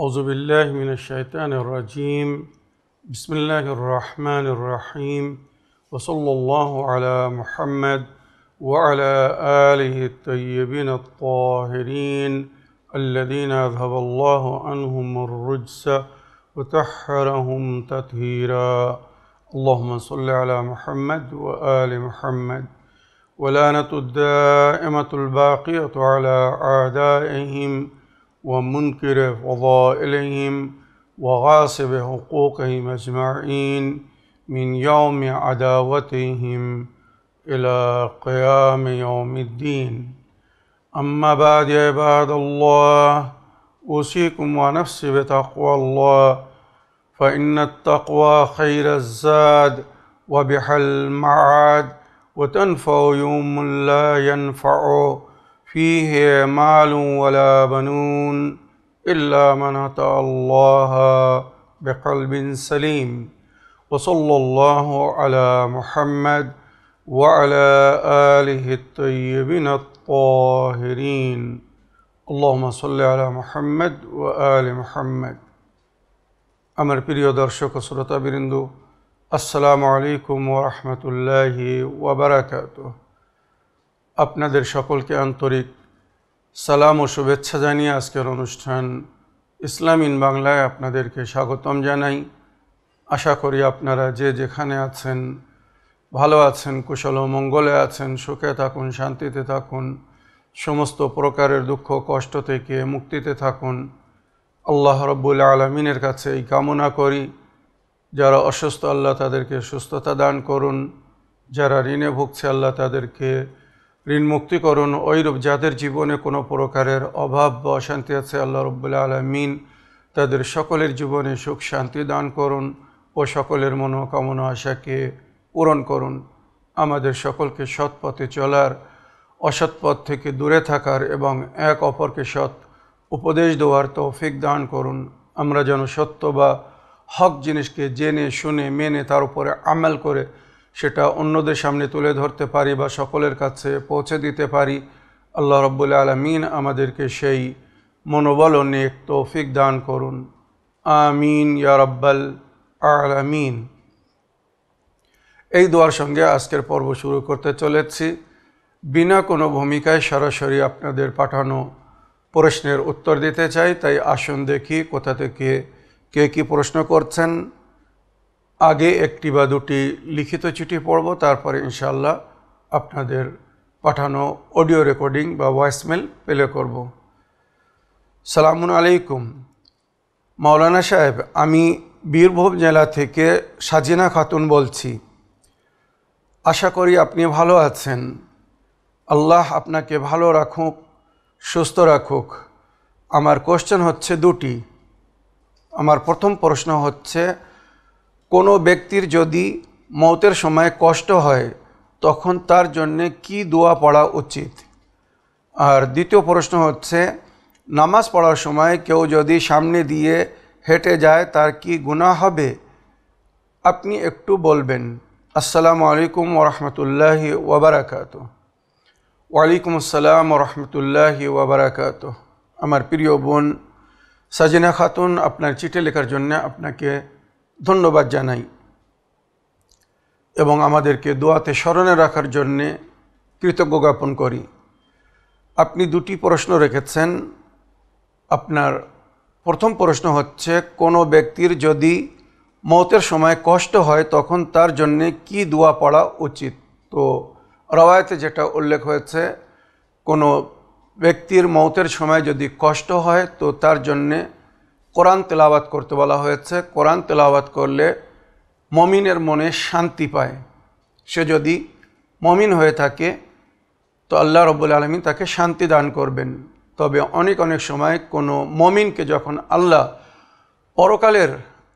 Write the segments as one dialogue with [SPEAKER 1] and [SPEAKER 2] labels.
[SPEAKER 1] أعوذ بالله من الشيطان الرجيم بسم الله الرحمن الرحيم وصلى الله على محمد وعلى آله الطيبين الطاهرين الذين أذهب الله عنهم الرجس وطهرهم تطهيرا اللهم صل على محمد وآل محمد ولعنة الدائمة الباقية على أعدائهم ومنكر فضائلهم وغاصب حقوقهم أجمعين من يوم عداوتهم إلى قيام يوم الدين أما بعد يا عباد الله أوصيكم ونفسي بتقوى الله فإن التقوى خير الزاد وبح المعاد وتنفع يوم لا ينفع فيه مال ولا بنون إلا من أتى الله بقلب سليم وصلى الله على محمد وعلى آله الطيبين الطاهرين اللهم صل على محمد وآل محمد আমার প্রিয় দর্শক ও শ্রোতাবৃন্দ আসসালামু আলাইকুম ওয়া রাহমাতুল্লাহি ওয়া বারাকাতুহু আপনাদের সকলকে আন্তরিক সালাম ও শুভেচ্ছা জানিয়ে আজকের অনুষ্ঠান ইসলাম ইন বাংলায় আপনাদেরকে স্বাগতম জানাই। আশা করি আপনারা যে যেখানে আছেন ভালো আছেন, কুশল ও মঙ্গলে আছেন, সুখে থাকুন, শান্তিতে থাকুন, সমস্ত প্রকারের দুঃখ কষ্ট থেকে মুক্তিতে থাকুন। আল্লাহ রাব্বুল আলামিনের কাছে এই কামনা করি, যারা অসুস্থ আল্লাহ তাদেরকে সুস্থতা দান করুন, যারা ঋণে ভুগছে আল্লাহ তাদেরকে ঋণ মুক্তি করুন। ওইরূপ যাদের জীবনে কোনো প্রকারের অভাব বা অশান্তি আছে আল্লাহ রাব্বুল আলামিন তাদের সকলের জীবনে সুখ শান্তি দান করুন ও সকলের মনোকামনা আশাকে পূরণ করুন। আমাদের সকলকে সৎ পথে চলার, অসৎ পথ থেকে দূরে থাকার এবং এক অপরকে সৎ উপদেশ দেওয়ার তৌফিক দান করুন। আমরা যেন সত্য বা হক জিনিসকে জেনে শুনে মেনে তার উপরে আমল করে সেটা অন্যদের সামনে তুলে ধরতে পারি বা সকলের কাছে পৌঁছে দিতে পারি। আল্লাহ রাব্বুল আলামিন আমাদেরকে সেই মনোবল ও নেক তৌফিক দান করুন। আমিন ইয়া রাব্বাল আলামিন। এই দোয়ার সঙ্গে আজকের পর্ব শুরু করতে চলেছি। বিনা কোনো ভূমিকায় সরাসরি আপনাদের পাঠানো প্রশ্নের উত্তর দিতে চাই। তাই আসুন দেখি কোথা থেকে কে কী প্রশ্ন করছেন। আগে একটি বা দুটি লিখিত চিঠি পড়ব, তারপরে ইনশাআল্লাহ আপনাদের পাঠানো অডিও রেকর্ডিং বা ভয়েসমেল প্লে করব। সালামুন আলাইকুম মাওলানা সাহেব, আমি বীরভূম জেলা থেকে সাজিনা খাতুন বলছি। আশা করি আপনি ভালো আছেন। আল্লাহ আপনাকে ভালো রাখুক, সুস্থ রাখুক। আমার কোশ্চেন হচ্ছে দুটি। আমার প্রথম প্রশ্ন হচ্ছে, কোনো ব্যক্তির যদি মওতের সময় কষ্ট হয় তখন তার জন্যে কি দোয়া পড়া উচিত? আর দ্বিতীয় প্রশ্ন হচ্ছে, নামাজ পড়ার সময় কেউ যদি সামনে দিয়ে হেঁটে যায় তার কি গুনাহ হবে? আপনি একটু বলবেন। আসসালামু আলাইকুম ওয়া রাহমাতুল্লাহি ওয়া বারাকাতুহু। ওয়ালাইকুম আসসালাম ওয়া রাহমাতুল্লাহি ওয়া বারাকাতুহু। আমার প্রিয় বোন সাজিনা খাতুন, আপনার চিঠি লেখার জন্য আপনাকে ধন্যবাদ জানাই এবং আমাদেরকে দোয়াতে স্মরণে রাখার জন্যে কৃতজ্ঞ জ্ঞাপন করি। আপনি দুটি প্রশ্ন রেখেছেন। আপনার প্রথম প্রশ্ন হচ্ছে, কোনো ব্যক্তির যদি মওতের সময় কষ্ট হয় তখন তার জন্যে কি দোয়া পড়া উচিত? তো রওয়ায়াতে যেটা উল্লেখ হয়েছে, কোনো ব্যক্তির মওতের সময় যদি কষ্ট হয় তো তার জন্যে কোরআন তেলাওয়াত করতে বলা হয়েছে। কোরআন তেলাওয়াত করলে মমিনের মনে শান্তি পায়। সে যদি মমিন হয়ে থাকে তো আল্লাহ রাব্বুল আলামিন তাকে শান্তি দান করবেন। তবে অনেক সময় কোনো মমিনকে যখন আল্লাহ পরকালের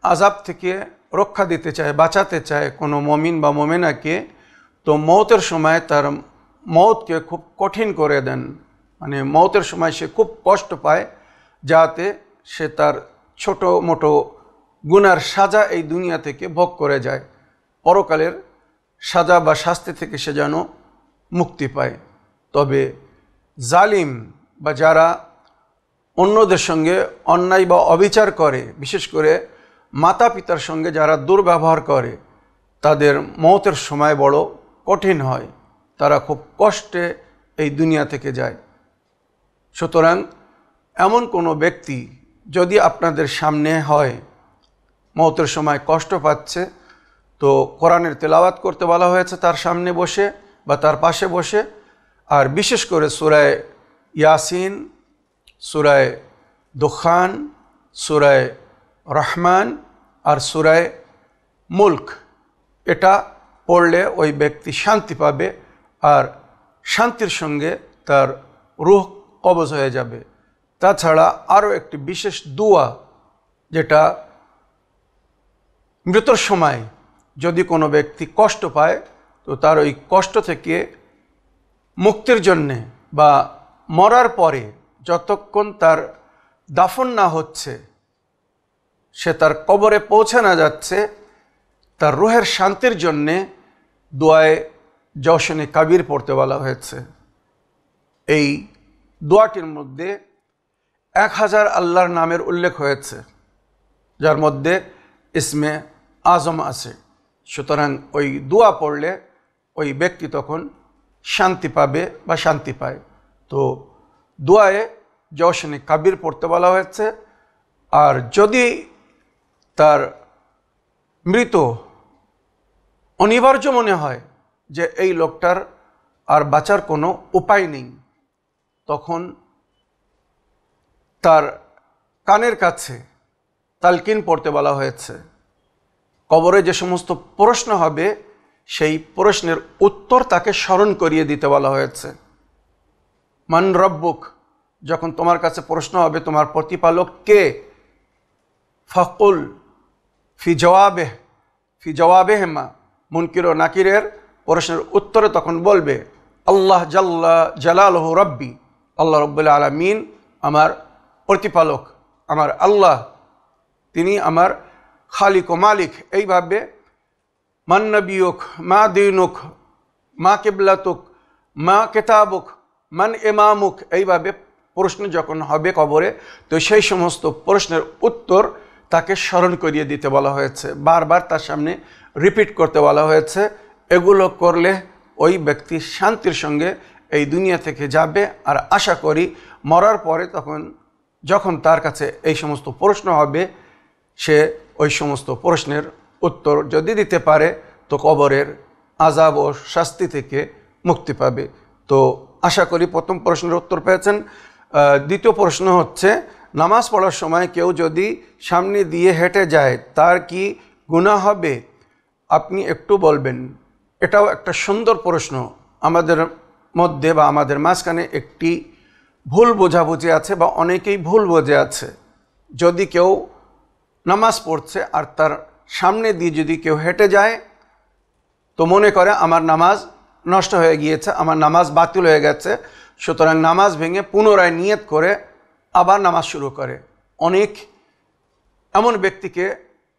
[SPEAKER 1] আযাব থেকে রক্ষা দিতে চায়, বাঁচাতে চায় কোনো মমিন বা মমিনাকে, তো মওতের সময় তার মওতকে খুব কঠিন করে দেন। মানে মওতের সময় সে খুব কষ্ট পায়, যাতে সে তার ছোট মোটো গুনার সাজা এই দুনিয়া থেকে ভোগ করে যায়, পরকালের সাজা বা শাস্তি থেকে সে যেন মুক্তি পায়। তবে জালিম বা যারা অন্যদের সঙ্গে অন্যায় বা অবিচার করে, বিশেষ করে মাতা পিতার সঙ্গে যারা দুর্ব্যবহার করে, তাদের মওতের সময় বড় কঠিন হয়, তারা খুব কষ্টে এই দুনিয়া থেকে যায়। সুতরাং এমন কোনো ব্যক্তি যদি আপনাদের সামনে হয় মওতের সময় কষ্ট পাচ্ছে, তো কোরআনের তেলাওয়াত করতে বলা হয়েছে তার সামনে বসে বা তার পাশে বসে। আর বিশেষ করে সূরায়ে ইয়াসিন, সূরায়ে দুখান, সূরায়ে রহমান আর সূরায়ে মুলক, এটা পড়লে ওই ব্যক্তি শান্তি পাবে আর শান্তির সঙ্গে তার রূহ কবজ হয়ে যাবে। তাছাড়া আরও একটি বিশেষ দোয়া, যেটা মৃত্যুর সময় যদি কোনো ব্যক্তি কষ্ট পায়, তো তার ওই কষ্ট থেকে মুক্তির জন্যে বা মরার পরে যতক্ষণ তার দাফন না হচ্ছে, সে তার কবরে পৌঁছে না যাচ্ছে, তার রুহের শান্তির জন্যে দোয়ায়ে জওশনে কাবির পড়তে বলা হয়েছে। এই দোয়াটির মধ্যে 1000 আল্লাহর নামের উল্লেখ হয়েছে, যার মধ্যে ইসমে আজম আছে। সুতরাং ওই দোয়া পড়লে ওই ব্যক্তি তখন শান্তি পাবে বা শান্তি পায়। তো দোয়ায়ে জওশনে কাবির পড়তে বলা হয়েছে। আর যদি তার মৃত অনিবার্য মনে হয় যে এই লোকটার আর বাঁচার কোনো উপায় নেই, তখন তার কানের কাছে তালকিন পড়তে বলা হয়েছে। কবরে যে সমস্ত প্রশ্ন হবে, সেই প্রশ্নের উত্তর তাকে স্মরণ করিয়ে দিতে বলা হয়েছে। মান রব্বুক, যখন তোমার কাছে প্রশ্ন হবে তোমার প্রতিপালক কে, ফাকুল ফি জওয়াবেহমা, মুনকির ও নাকিরের প্রশ্নের উত্তরে তখন বলবে আল্লাহ জাল্লা জালালহু রব্বি, আল্লাহ রব্বুল আলামিন আমার প্রতিপালক, আমার আল্লাহ, তিনি আমার খালিক ও মালিক। এইভাবে মান নবিয়ুক, মা দিনুক, মা কিবলাতুক, মা কিতাবুক, মান ইমামুক, এইভাবে প্রশ্ন যখন হবে কবরে, তো সেই সমস্ত প্রশ্নের উত্তর তাকে স্মরণ করিয়ে দিতে বলা হয়েছে, বারবার তার সামনে রিপিট করতে বলা হয়েছে। এগুলো করলে ওই ব্যক্তি শান্তির সঙ্গে এই দুনিয়া থেকে যাবে। আর আশা করি মরার পরে যখন তার কাছে এই সমস্ত প্রশ্ন হবে, সে ওই সমস্ত প্রশ্নের উত্তর যদি দিতে পারে, তো কবরের আযাব ও শাস্তি থেকে মুক্তি পাবে। তো আশা করি প্রথম প্রশ্নের উত্তর পেয়েছেন। দ্বিতীয় প্রশ্ন হচ্ছে, নামাজ পড়ার সময় কেউ যদি সামনে দিয়ে হেঁটে যায়, তার কি গুনাহ হবে? আপনি একটু বলবেন। এটাও একটা সুন্দর প্রশ্ন। আমাদের মধ্যে বা আমাদের মাঝখানে একটি ভুল বোঝাবুঝি আছে বা অনেকেই ভুল বোঝে আছে। যদি কেউ নামাজ পড়ছে আর তার সামনে দিয়ে যদি কেউ হেঁটে যায়, তো মনে করে আমার নামাজ নষ্ট হয়ে গিয়েছে, আমার নামাজ বাতিল হয়ে গেছে, সুতরাং নামাজ ভেঙে পুনরায় নিয়ত করে আবার নামাজ শুরু করে। অনেক এমন ব্যক্তিকে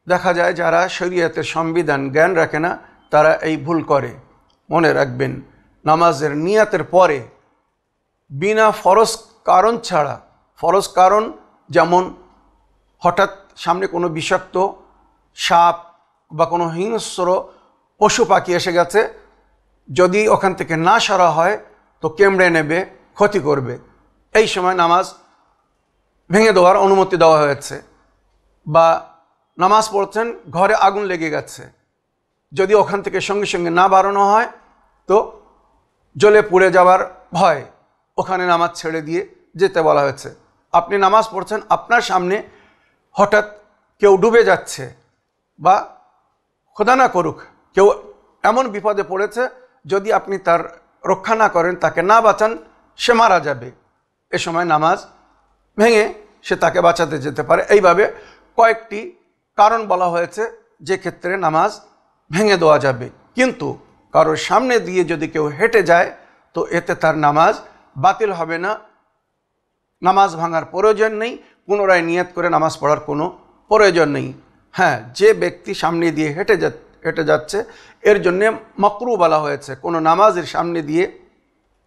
[SPEAKER 1] দেখা যায় যারা শরীয়তের সংবিধান জ্ঞান রাখে না, তারা এই ভুল করে। মনে রাখবেন, নামাজের নিয়তের পরে বিনা ফরজ কারণ ছাড়া, ফরজ কারণ যেমন হঠাৎ সামনে কোনো বিষাক্ত সাপ বা কোনো হিংস্র পশু পাখি এসে গেছে, যদি ওখান থেকে না সরা হয় তো কেমড়ে নেবে, ক্ষতি করবে, এই সময় নামাজ ভেঙে দেওয়ার অনুমতি দেওয়া হয়েছে। বা নামাজ পড়ছেন, ঘরে আগুন লেগে গেছে, যদি ওখান থেকে সঙ্গে সঙ্গে না বাড়ানো হয় তো জ্বলে পুড়ে যাওয়ার ভয়, ওখানে নামাজ ছেড়ে দিয়ে যেতে বলা হয়েছে। আপনি নামাজ পড়ছেন, আপনার সামনে হঠাৎ কেউ ডুবে যাচ্ছে বা খোদা না করুক কেউ এমন বিপদে পড়েছে, যদি আপনি তার রক্ষা না করেন, তাকে না বাঁচান, সে মারা যাবে, এ সময় নামাজ ভেঙে সে তাকে বাঁচাতে যেতে পারে। এইভাবে কয়েকটি কারণ বলা হয়েছে যে ক্ষেত্রে নামাজ ভেঙে দেওয়া যাবে। কিন্তু কারোর সামনে দিয়ে যদি কেউ হেঁটে যায়, তো এতে তার নামাজ বাতিল হবে না, নামাজ ভাঙার প্রয়োজন নেই, পুনরায় নিয়ত করে নামাজ পড়ার কোনো প্রয়োজন নেই। হ্যাঁ, যে ব্যক্তি সামনে দিয়ে হেঁটে যাচ্ছে, এর জন্যে মাকরু বলা হয়েছে। কোনো নামাজের সামনে দিয়ে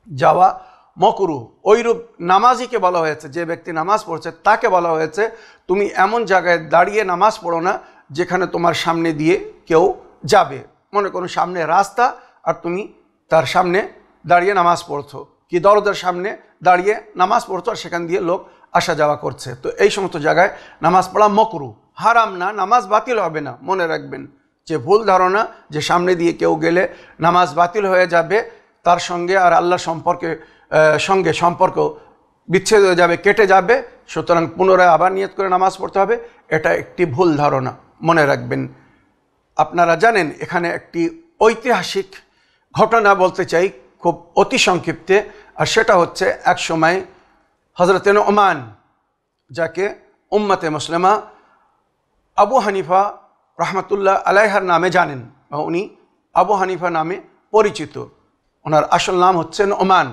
[SPEAKER 1] যাওয়া মকরু। ওইরূপ নামাজিকে বলা হয়েছে, যে ব্যক্তি নামাজ পড়ছে তাকে বলা হয়েছে তুমি এমন জায়গায় দাঁড়িয়ে নামাজ পড়ো না যেখানে তোমার সামনে দিয়ে কেউ যাবে। মনে করো সামনে রাস্তা আর তুমি তার সামনে দাঁড়িয়ে নামাজ পড়ছো, কি দরজার সামনে দাঁড়িয়ে নামাজ পড়ছো আর সেখান দিয়ে লোক আসা যাওয়া করছে, তো এই সমস্ত জায়গায় নামাজ পড়া মকরু। হারাম না, নামাজ বাতিল হবে না। মনে রাখবেন যে ভুল ধারণা যে সামনে দিয়ে কেউ গেলে নামাজ বাতিল হয়ে যাবে, তার সঙ্গে আর আল্লাহর সঙ্গে সম্পর্ক বিচ্ছেদ হয়ে যাবে, কেটে যাবে, সুতরাং পুনরায় আবার নিয়ত করে নামাজ পড়তে হবে, এটা একটি ভুল ধারণা। মনে রাখবেন। আপনারা জানেন এখানে একটি ঐতিহাসিক ঘটনা বলতে চাই খুব অতি সংক্ষিপ্তে, আর সেটা হচ্ছে এক সময় হযরত নু'মান, যাকে উম্মতে মুসলিমা আবু হানিফা রহমতুল্লাহ আলাইহার নামে জানেন, বা উনি আবু হানিফা নামে পরিচিত। ওনার আসল নাম হচ্ছে নু'মান,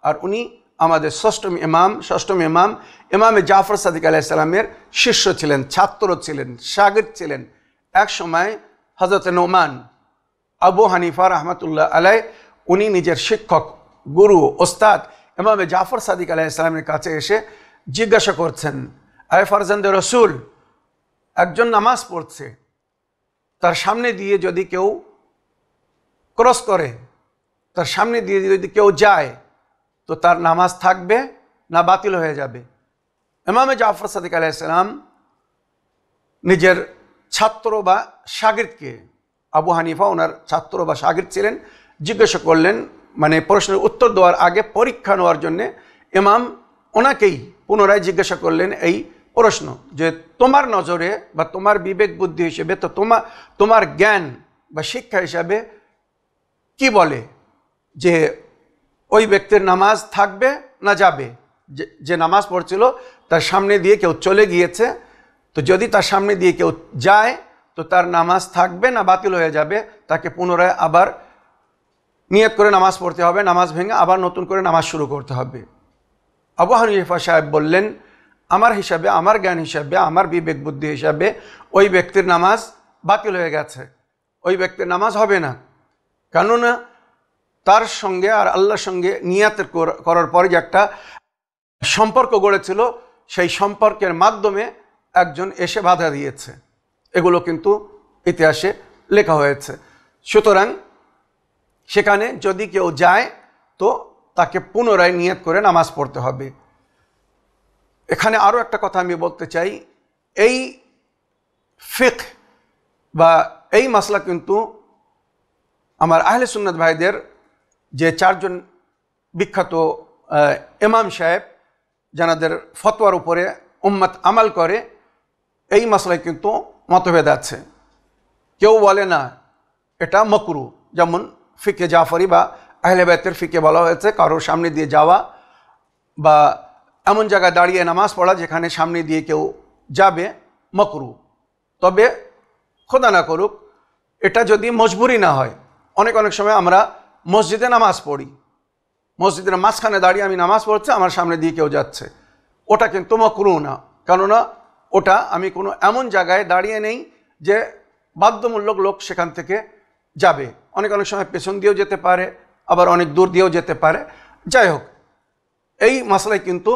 [SPEAKER 1] আর উনি আমাদের ষষ্ঠম ইমাম ইমামে জাফর সাদিক আলাইহিস সালামের শিষ্য ছিলেন, ছাত্র ছিলেন, শাগির্দ ছিলেন। এক সময় হযরত নু'মান আবু হানিফা রহমতুল্লাহ আলাই উনি নিজের শিক্ষক, গুরু, ওস্তাদ ইমামে জাফর সাদিক আলাইহিস সালামের কাছে এসে জিজ্ঞাসা করছেন, আয় ফারজান্দে রসুল, একজন নামাজ পড়ছে, তার সামনে দিয়ে যদি কেউ ক্রস করে, তার সামনে দিয়ে যদি কেউ যায়, তো তার নামাজ থাকবে না বাতিল হয়ে যাবে? ইমামে জাফর সাদিক আলাইহিস সালাম নিজের ছাত্র বা শাগির্দকে, আবু হানিফা ওনার ছাত্র বা শাগির্দ ছিলেন, জিজ্ঞাসা করলেন, মানে প্রশ্নের উত্তর দেওয়ার আগে পরীক্ষা নেওয়ার জন্যে ইমাম ওনাকেই পুনরায় জিজ্ঞাসা করলেন এই প্রশ্ন, যে তোমার নজরে বা তোমার বিবেক বুদ্ধি হিসেবে, তো তোমার জ্ঞান বা শিক্ষা হিসাবে কি বলে যে ওই ব্যক্তির নামাজ থাকবে না যাবে? যে নামাজ পড়ছিল তার সামনে দিয়ে কেউ চলে গিয়েছে, তো যদি তার সামনে দিয়ে কেউ যায় তো তার নামাজ থাকবে না বাতিল হয়ে যাবে? তাকে পুনরায় আবার নিয়ত করে নামাজ পড়তে হবে, নামাজ ভেঙে আবার নতুন করে নামাজ শুরু করতে হবে। আবু হানিফা সাহেব বললেন, আমার হিসাবে, আমার জ্ঞান হিসাবে, আমার বিবেক বুদ্ধি হিসাবে ওই ব্যক্তির নামাজ বাতিল হয়ে গেছে, ওই ব্যক্তির নামাজ হবে না। কেননা তার সঙ্গে আর আল্লাহর সঙ্গে নিয়াতের করার পরে যে একটা সম্পর্ক গড়েছিল, সেই সম্পর্কের মাধ্যমে একজন এসে বাধা দিয়েছে। এগুলো কিন্তু ইতিহাসে লেখা হয়েছে। সুতরাং সেখানে যদি কেউ যায় তো তাকে পুনরায় নিয়ত করে নামাজ পড়তে হবে। এখানে আরও একটা কথা আমি বলতে চাই, এই ফিকহ বা এই মাসলা কিন্তু আমার আহলে সুন্নাত ভাইদের যে চারজন বিখ্যাত ইমাম সাহেব যাদের ফতোয়ার উপরে উম্মত আমাল করে, এই মাসলায় কিন্তু মতভেদ আছে। কেউ বলে না এটা মাকরু, যেমন ফিকে জাফরি বা আহলে বাইতের ফিকে বলা হয়েছে কারোর সামনে দিয়ে যাওয়া বা এমন জায়গায় দাঁড়িয়ে নামাজ পড়া যেখানে সামনে দিয়ে কেউ যাবে মাকরু। তবে খোদা না করুক এটা যদি মজবুরি না হয়। অনেক সময় আমরা মসজিদে নামাজ পড়ি, মসজিদের মাঝখানে দাঁড়িয়ে আমি নামাজ পড়ছি, আমার সামনে দিয়ে কেউ যাচ্ছে, ওটা কিন্তু মাকরু না। কেননা ওটা আমি কোনো এমন জায়গায় দাঁড়িয়ে নেই যে বাধ্যমূলক লোক সেখান থেকে যাবে। অনেক সময় পেছন দিয়েও যেতে পারে, আবার অনেক দূর দিয়েও যেতে পারে। যাই হোক, এই মাসলায় কিন্তু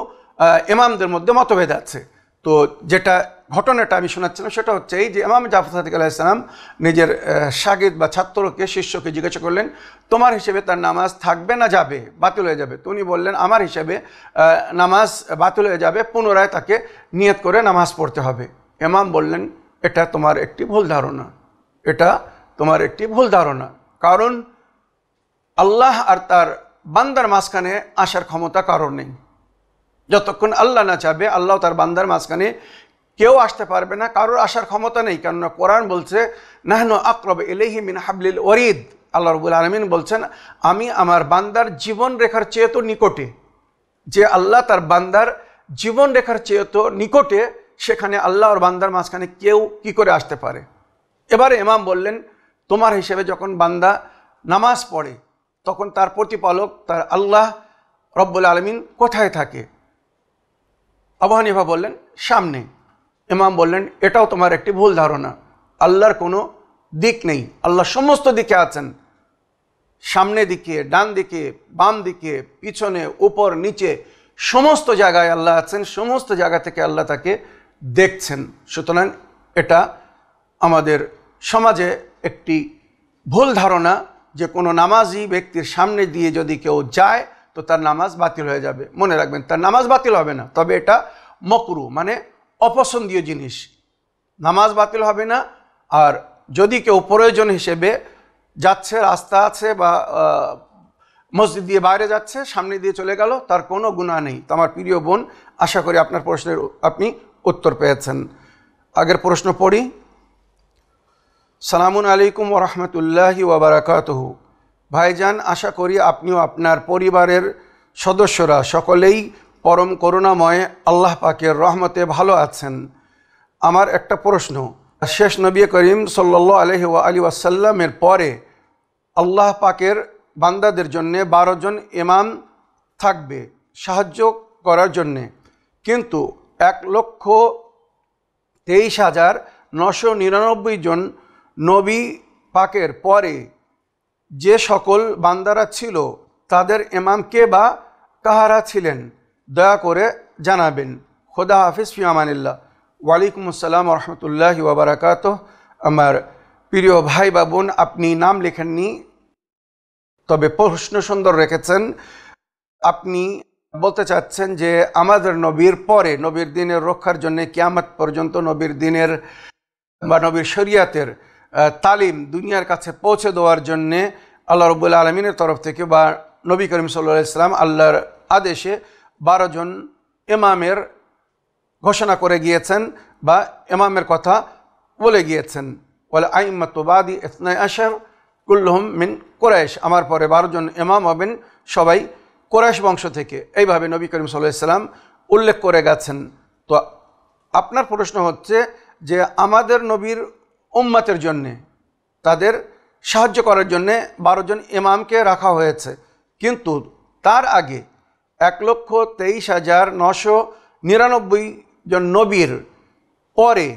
[SPEAKER 1] ইমামদের মধ্যে মতভেদ আছে। তো যেটা ঘটনাটা আমি শোনাচ্ছিলাম সেটা হচ্ছে এই যে ইমাম জাফর সাদিক আলাইহিস সালাম নিজের শাগির্দ বা ছাত্রকে, শিষ্যকে জিজ্ঞাসা করলেন, তোমার হিসেবে তার নামাজ থাকবে না যাবে, বাতিল হয়ে যাবে? তো উনি বললেন, আমার হিসেবে নামাজ বাতিল হয়ে যাবে, পুনরায় তাকে নিয়ত করে নামাজ পড়তে হবে। ইমাম বললেন, এটা তোমার একটি ভুল ধারণা, এটা তোমার একটি ভুল ধারণা। কারণ আল্লাহ আর তার বান্দার মাঝখানে আসার ক্ষমতা কারোর নেই। যতক্ষণ আল্লাহ না চাবে, আল্লাহ তার বান্দার মাঝখানে কেউ আসতে পারবে না, কারোর আসার ক্ষমতা নেই। কেননা কোরআন বলছে, নাহনু আকরাবু ইলাইহি মিন হাবলিল ওয়ারিদ। আল্লাহ রাব্বুল আলামিন বলছেন, আমি আমার বান্দার জীবন রেখার চেয়ে তো নিকটে। যে আল্লাহ তার বান্দার জীবন রেখার চেয়ে তো নিকটে, সেখানে আল্লাহ আর বান্দার মাঝখানে কেউ কি করে আসতে পারে? এবারে ইমাম বললেন, তোমার হিসেবে যখন বান্দা নামাজ পড়ে তখন তার প্রতিপালক, তার আল্লাহ রব্বুল আলামিন কোথায় থাকে? আবু হানিফা বললেন, সামনে। ইমাম বললেন, এটাও তোমার একটি ভুল ধারণা। আল্লাহর কোনো দিক নেই, আল্লাহ সমস্ত দিকে আছেন। সামনে দিকে, ডান দিকে, বাম দিকে, পিছনে, উপর নিচে সমস্ত জায়গায় আল্লাহ আছেন, সমস্ত জায়গা থেকে আল্লাহ তাকে দেখছেন। সুতরাং এটা আমাদের সমাজে একটি ভুল ধারণা যে কোনো নামাজি ব্যক্তির সামনে দিয়ে যদি কেউ যায় তো তার নামাজ বাতিল হয়ে যাবে। মনে রাখবেন, তার নামাজ বাতিল হবে না, তবে এটা মকরু মানে অপছন্দীয় জিনিস। নামাজ বাতিল হবে না। আর যদি কেউ প্রয়োজন হিসেবে যাচ্ছে, রাস্তা আছে বা মসজিদ দিয়ে বাইরে যাচ্ছে, সামনে দিয়ে চলে গেল, তার কোনো গুনাহ নেই। তো আমার প্রিয় বোন, আশা করি আপনার প্রশ্নের আপনি উত্তর পেয়েছেন। আগের প্রশ্ন পড়ি। সালামুন আলাইকুম ওয়া রাহমাতুল্লাহি ওয়া বারাকাতুহু। ভাইজান, আশা করি আপনিও আপনার পরিবারের সদস্যরা সকলেই পরম করুণাময় আল্লাহ পাকের রহমতে ভালো আছেন। আমার একটা প্রশ্ন, শেষ নবী করিম সাল্লাল্লাহু আলাইহি ওয়া আলিহি ওয়াসাল্লামের পরে আল্লাহ পাকের বান্দাদের জন্যে 12 জন ইমাম থাকবে সাহায্য করার জন্যে, কিন্তু 1,23,999 জন নবী পাকের পরে যে সকল বান্দারা ছিল তাদের ইমাম কে বা কাহারা ছিলেন? দয়া করে জানাবেন। খোদা হাফিজ, ফি আমানিল্লাহ। ওয়ালাইকুম আসসালাম ওয়া রাহমাতুল্লাহি ওয়া বারাকাতুহু। আমার প্রিয় ভাই বা বোন, আপনি নাম লেখেননি, তবে প্রশ্ন সুন্দর রেখেছেন। আপনি বলতে চাচ্ছেন যে আমাদের নবীর পরে, নবীর দিনের রক্ষার জন্য কিয়ামত পর্যন্ত নবীর দিনের বা নবীর শরিয়াতের তালিম দুনিয়ার কাছে পৌঁছে দেওয়ার জন্যে আল্লাহ রাব্বুল আলামিনের তরফ থেকে বা নবী করিম সাল্লাল্লাহু আলাইহি ওয়াসাল্লাম আল্লাহর আদেশে 12 জন ইমামের ঘোষণা করে গিয়েছেন বা ইমামের কথা বলে গিয়েছেন। ওয়াল আইম্মাতু বাদি 12 কুল্লুহুম মিন কুরাইশ। আমার পরে 12 জন ইমাম হবেন, সবাই কুরাইশ বংশ থেকে। এইভাবে নবী করিম সাল্লাল্লাহু আলাইহি ওয়াসাল্লাম উল্লেখ করে গেছেন। তো আপনার প্রশ্ন হচ্ছে যে আমাদের নবীর উম্মতের জন্যে, তাদের সাহায্য করার জন্যে 12 জন ইমামকে রাখা হয়েছে, কিন্তু তার আগে 1,23,999 জন নবীর পরে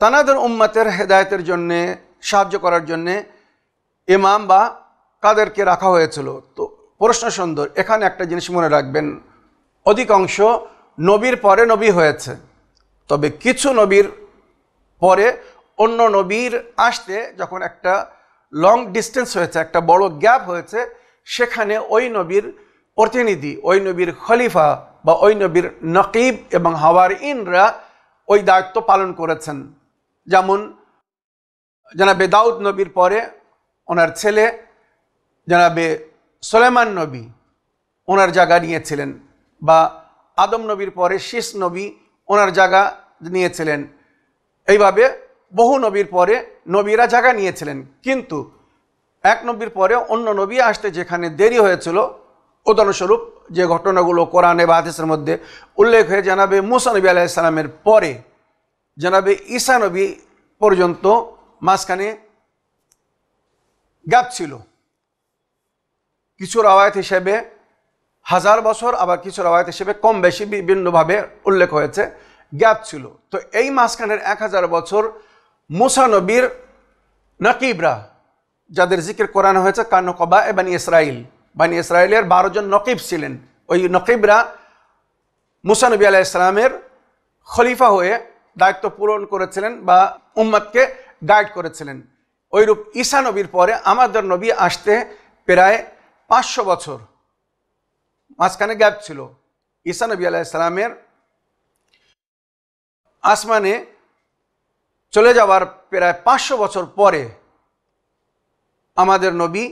[SPEAKER 1] তানাদের উম্মতের হেদায়েতের জন্যে, সাহায্য করার জন্যে ইমাম বা কাদেরকে রাখা হয়েছিল। তো প্রশ্ন সুন্দর। এখানে একটা জিনিস মনে রাখবেন, অধিকাংশ নবীর পরে নবী হয়েছে, তবে কিছু নবীর পরে অন্য নবীর আসতে যখন একটা লং ডিস্টেন্স হয়েছে, একটা বড় গ্যাপ হয়েছে, সেখানে ওই নবীর প্রতিনিধি, ওই নবীর খলিফা বা ওই নবীর নকিব এবং হাওয়ারিনরা ওই দায়িত্ব পালন করেছেন। যেমন জনাবে দাউদ নবীর পরে ওনার ছেলে জনাবে সুলাইমান নবী ওনার জায়গা নিয়েছিলেন, বা আদম নবীর পরে শীষ নবী ওনার জায়গা নিয়েছিলেন। এইভাবে বহু নবীর পরে নবীরা জায়গা নিয়েছিলেন, কিন্তু এক নবীর পরে অন্য নবী আসতে যেখানে দেরি হয়েছিল, উদাহরণস্বরূপ যে ঘটনাগুলো কোরআনে বা হাদিসের মধ্যে উল্লেখ হয়ে জনাবে মুসা নবী আলাইহিস সালামের পরে জনাবে ঈসা নবী পর্যন্ত মাঝখানে গ্যাপ ছিল। কিছু রাওয়ায়াত হিসেবে 1000 বছর, আবার কিছু রাওয়ায়াত হিসেবে কম বেশি বিভিন্নভাবে উল্লেখ হয়েছে, গ্যাপ ছিল। তো এই মাঝখানের 1000 বছর মুসা নবীর নকিবরা, যাদের জিকির কোরআন হয়েছে কানুকবা এ বানি ইসরাইল, বানি ইসরাইলের 12 জন নকিব ছিলেন। ওই নকিবরা মুসা নবী আলাইহিস সালামের খলিফা হয়ে দায়িত্ব পূরণ করেছিলেন বা উম্মতকে গাইড করেছিলেন। ওইরূপ ঈসা নবীর পরে আমাদের নবী আসতে প্রায় 500 বছর মাঝখানে গ্যাপ ছিল। ঈসা নবী আলাইহিস সালামের আসমানে চলে যাওয়ার প্রায় 500 বছর পরে আমাদের নবী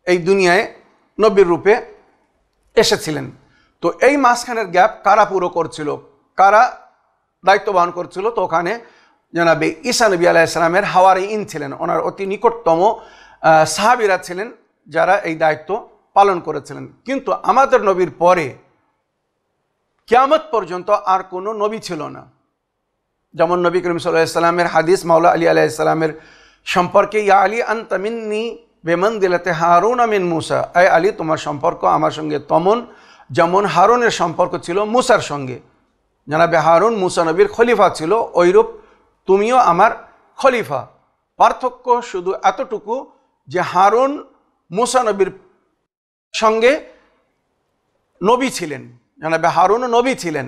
[SPEAKER 1] এই দুনিয়ায় নবীর রূপে এসেছিলেন। তো এই মাঝখানের গ্যাপ কারা পুরো করছিল, কারা দায়িত্ব বহন করছিল? তো ওখানে জনাবে ঈসা নবী আলাইহিস সালামের হাওয়ারিন ছিলেন, ওনার অতি নিকটতম সাহাবীরা ছিলেন যারা এই দায়িত্ব পালন করেছিলেন। কিন্তু আমাদের নবীর পরে কিয়ামত পর্যন্ত আর কোনো নবী ছিল না। যেমন নবী করিম সাল্লাল্লাহু আলাইহি ওয়াসাল্লামের হাদিস মাওলা আলী আলাইহিস সালামের সম্পর্কে, ইয়া আলী আনতা মিন্নি বিমানজিলাতি হারুন মিন মুসা, আয় আলী তোমার সম্পর্ক আমার সঙ্গে তমন যেমন হারুনের সম্পর্ক ছিল মুসার সঙ্গে। জনাবে হারুন মুসা নবীর খলিফা ছিল, ওইরূপ তুমিও আমার খলিফা। পার্থক্য শুধু এতটুকু যে হারুন মুসা নবীর সঙ্গে নবী ছিলেন, জানাবে হারুনও নবী ছিলেন,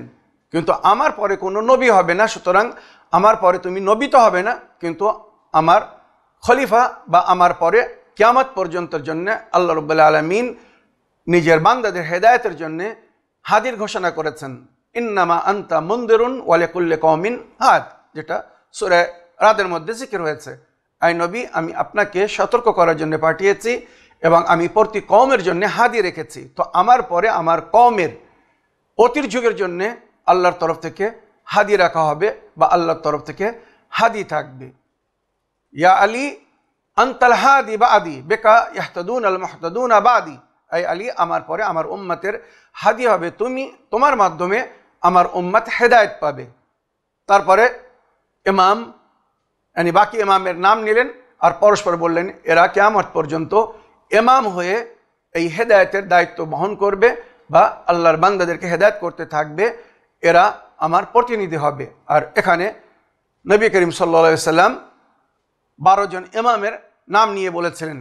[SPEAKER 1] কিন্তু আমার পরে কোনো নবী হবে না, সুতরাং আমার পরে তুমি নবী তো হবে না, কিন্তু আমার খলিফা বা আমার পরে কিয়ামত পর্যন্তের জন্য আল্লাহ রাব্বুল আলামিন নিজের বান্দাদের হেদায়েতের জন্য হাদির ঘোষণা করেছেন, ইন্নামা আনতা মুনদিরুন ওয়া লিকুল্লি কওমিন হাদ, যেটা সূরা রাদের মধ্যে জিকির হয়েছে। আই নবী, আমি আপনাকে সতর্ক করার জন্য পাঠিয়েছি এবং আমি প্রতি কওমের জন্য হাদি রেখেছি। তো আমার পরে আমার কওমের অতির যুগের জন্য আল্লাহর তরফ থেকে হাদি রাখা হবে বা আল্লাহর তরফ থেকে হাদি থাকবে। ইয়া আলী আনতাল হাদি বাদি বেকা ইহতাদুন আল মুহতাদুন বাদি, এই আলী, আমার পরে আমার উম্মতের হাদি হবে, তুমি, তোমার মাধ্যমে আমার উম্মত হেদায়েত পাবে। তারপরে ইমাম বাকি ইমামের নাম নিলেন আর পরস্পর বললেন এরা কিয়ামত পর্যন্ত ইমাম হয়ে এই হেদায়েতের দায়িত্ব বহন করবে বা আল্লাহর বান্দাদেরকে হেদায়েত করতে থাকবে, এরা আমার প্রতিনিধি হবে। আর এখানে নবী করিম সাল্লাল্লাহু আলাইহি সাল্লাম 12 জন ইমামের নাম নিয়ে বলেছিলেন